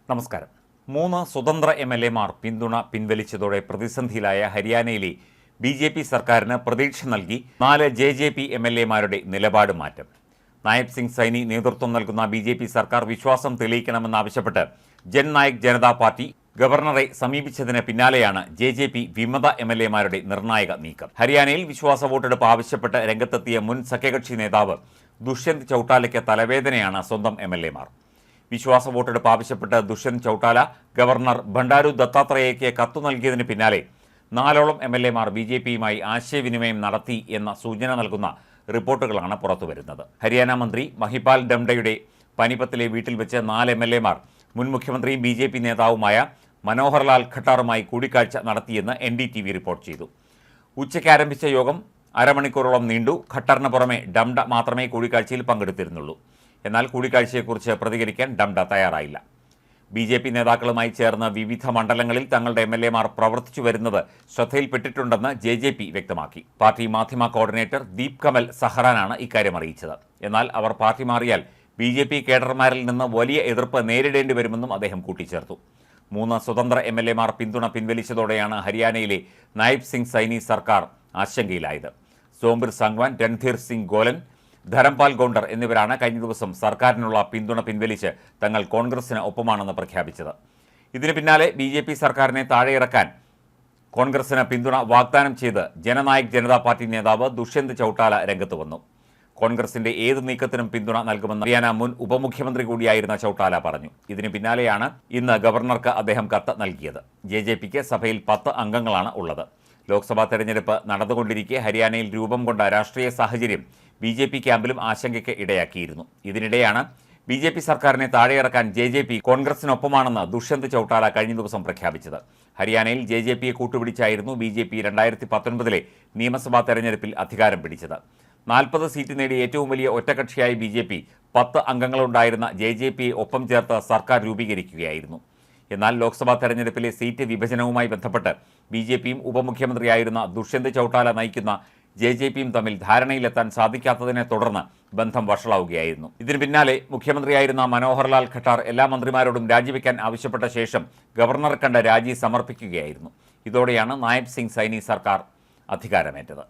നമസ്കാരം. 3 സ്വതന്ത്ര MLA-മാർ പിന്തുണ പിൻവലിച്ചതോടെ പ്രതിസന്ധിയിലായ ഹരിയാനയിലെ BJP സർക്കാരിന് പ്രതീക്ഷ നൽകി 4 JJP MLA-മാരുടെ നിലപാട് മാറ്റം. നായബ് സിംഗ് സൈനി നേതൃത്വം നൽകുന്ന BJP സർക്കാർ വിശ്വാസം തെളിയിക്കണമെന്നാവശ്യപ്പെട്ട് ജൻനായക് ജനതാ പാർട്ടി ഗവർണറെ സമീപിച്ചതിന് പിന്നാലെയാണ് JJP വിമത MLA-മാരുടെ നിർണായക നീക്കം. ഹരിയാനയിൽ വിശ്വാസ വോട്ടെടുപ്പ് ആവശ്യപ്പെട്ട് രംഗത്തെത്തിയ മുൻ സഖ്യകക്ഷി നേതാവ് ദുഷ്യന്ത് ചൌട്ടാലയ്ക്ക് തലവേദനയാണ് സ്വന്തം MLA-മാർ. വിശ്വാസ വോട്ടെടുപ്പ് ആവശ്യപ്പെട്ട് ദുഷ്യന്ത് ചൌട്ടാല ഗവർണർ ബണ്ടാരു ദത്താത്രേയയ്ക്ക് കത്തു നൽകിയതിന് പിന്നാലെ 4ഓളം MLA-മാർ BJPയുമായി ആശയവിനിമയം നടത്തി എന്ന സൂചന നൽകുന്ന റിപ്പോർട്ടുകളാണ് പുറത്തുവരുന്നത്. ഹരിയാന മന്ത്രി മഹിപാൽ ഡംഡയുടെ പനിപത്തിലെ വീട്ടിൽ വെച്ച് 4 MLA-മാർ മുൻ മുഖ്യമന്ത്രിയും BJP നേതാവുമായ മനോഹർലാൽ ഖട്ടാറുമായി കൂടിക്കാഴ്ച നടത്തിയെന്ന് NDTV റിപ്പോർട്ട് ചെയ്തു. ഉച്ചയ്ക്ക് ആരംഭിച്ച യോഗം അരമണിക്കൂറോളം നീണ്ടു. ഖട്ടറിന് പുറമെ ഡംഡ മാത്രമേ കൂടിക്കാഴ്ചയിൽ പങ്കെടുത്തിരുന്നുള്ളൂ. എന്നാൽ കൂടിക്കാഴ്ചയെക്കുറിച്ച് പ്രതികരിക്കാൻ ഡംഡ തയ്യാറായില്ല. BJP നേതാക്കളുമായി ചേർന്ന് വിവിധ മണ്ഡലങ്ങളിൽ തങ്ങളുടെ MLA-മാർ പ്രവർത്തിച്ചു വരുന്നത് ശ്രദ്ധയിൽപ്പെട്ടിട്ടുണ്ടെന്ന് JJP വ്യക്തമാക്കി. പാർട്ടി മാധ്യമ കോർഡിനേറ്റർ ദീപ് കമൽ സഹറാനാണ് ഇക്കാര്യം അറിയിച്ചത്. എന്നാൽ അവർ പാർട്ടി മാറിയാൽ BJP കേഡർമാരിൽ നിന്ന് വലിയ എതിർപ്പ് നേരിടേണ്ടി വരുമെന്നും അദ്ദേഹം കൂട്ടിച്ചേർത്തു. 3 സ്വതന്ത്ര MLA-മാർ പിന്തുണ പിൻവലിച്ചതോടെയാണ് ഹരിയാനയിലെ നായബ് സിംഗ് സൈനി സർക്കാർ ആശങ്കയിലായത്. സോംബിർ സംഗ്വാൻ, രൺധീർ സിംഗ് ഗോലൻ, ധരംപാൽ ഗോണ്ടർ എന്നിവരാണ് കഴിഞ്ഞ ദിവസം സർക്കാരിനുള്ള പിന്തുണ പിൻവലിച്ച് തങ്ങൾ കോൺഗ്രസിന് ഒപ്പമാണെന്ന് പ്രഖ്യാപിച്ചത്. ഇതിന് പിന്നാലെ BJP സർക്കാരിനെ താഴെയിറക്കാൻ കോൺഗ്രസിന് പിന്തുണ വാഗ്ദാനം ചെയ്ത് ജനനായക് ജനതാ പാർട്ടി നേതാവ് ദുഷ്യന്ത് ചൌട്ടാല രംഗത്ത് വന്നു. കോൺഗ്രസിന്റെ ഏത് നീക്കത്തിനും പിന്തുണ നൽകുമെന്ന് ഹരിയാന മുൻ ഉപമുഖ്യമന്ത്രി കൂടിയായിരുന്ന ചൌട്ടാല പറഞ്ഞു. ഇതിന് പിന്നാലെയാണ് ഇന്ന് ഗവർണർക്ക് അദ്ദേഹം കത്ത് നൽകിയത്. JJPക്ക് സഭയിൽ 10 അംഗങ്ങളാണ് ഉള്ളത്. ലോക്സഭാ തെരഞ്ഞെടുപ്പ് നടന്നുകൊണ്ടിരിക്കെ ഹരിയാനയിൽ രൂപം കൊണ്ട രാഷ്ട്രീയ സാഹചര്യം BJP ക്യാമ്പിലും ആശങ്കയ്ക്ക് ഇടയാക്കിയിരുന്നു. ഇതിനിടെയാണ് BJP സർക്കാരിനെ താഴെയിറക്കാൻ JJP കോൺഗ്രസിനൊപ്പമാണെന്ന് ദുഷ്യന്ത് ചൌട്ടാല കഴിഞ്ഞ ദിവസം പ്രഖ്യാപിച്ചത്. ഹരിയാനയിൽ JJPയെ കൂട്ടുപിടിച്ചായിരുന്നു BJP 2019 നിയമസഭാ തെരഞ്ഞെടുപ്പിൽ അധികാരം പിടിച്ചത്. 40 സീറ്റ് നേടി ഏറ്റവും വലിയ ഒറ്റകക്ഷിയായ BJP 10 അംഗങ്ങളുണ്ടായിരുന്ന JJPയെ ഒപ്പം ചേർത്ത് സർക്കാർ രൂപീകരിക്കുകയായിരുന്നു. എന്നാൽ ലോക്സഭാ തെരഞ്ഞെടുപ്പിലെ സീറ്റ് വിഭജനവുമായി ബന്ധപ്പെട്ട് BJPയും ഉപമുഖ്യമന്ത്രിയായിരുന്ന ദുഷ്യന്ത് ചൌട്ടാല നയിക്കുന്ന JJPയും തമ്മിൽ ധാരണയിലെത്താൻ സാധിക്കാത്തതിനെ തുടർന്ന് ബന്ധം വഷളാവുകയായിരുന്നു. ഇതിന് പിന്നാലെ മുഖ്യമന്ത്രിയായിരുന്ന മനോഹർലാൽ ഖട്ടാർ എല്ലാ മന്ത്രിമാരോടും രാജിവെക്കാൻ ആവശ്യപ്പെട്ട ശേഷം ഗവർണറെ കണ്ട് രാജി സമർപ്പിക്കുകയായിരുന്നു. ഇതോടെയാണ് നായബ് സിംഗ് സൈനി സർക്കാർ അധികാരമേറ്റത്.